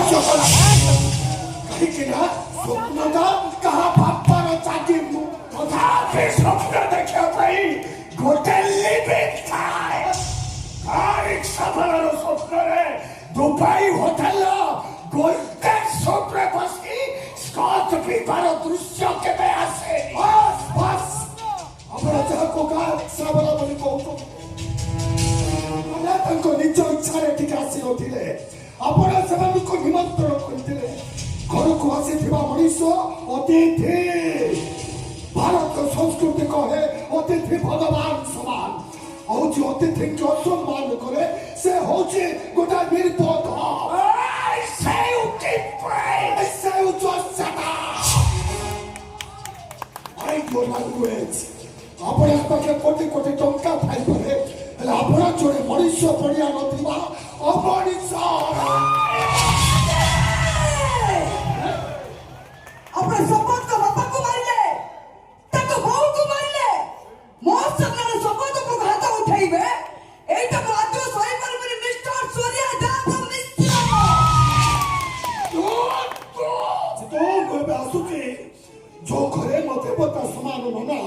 कहीं स्वप्नता कहा बापार चाची तथापि स्वप्न देखा पाई गोटे लिविंग थाए एक सफल स्वप्न रे दुबई होटल गोल्डन सोप रे बसी स्कॉच पीपार दृश्य केबे आसे बस बस अपना जहाँ को का साबला बनी कहतो तांको निज इच्छारे ठीक आसी नथिले आपण सेमानको निमंत्रण करिथिले घरको आसीथिबा मनीष अतिथि भारत संस्कृति कहे अतिथि भगवान समान हौची अतिथि को सम्मान करे से हौची गोटा निर्बोध say you keep praying say you just shut up mind your language आपण पाखे कोटी कोटी टंका थाई परे आपण जोड़े मनुष्य पड़िया नथिबा अपनिश अपने शपथ को बापा को मारिले ताको बहु को मारिले मोर सामने शपथ को हाथ उठाइबे एटा बात सही पर मेरे मिस्टर सूर्या दाब मिस्टर तो आसुची जो घरे मते बता समान मना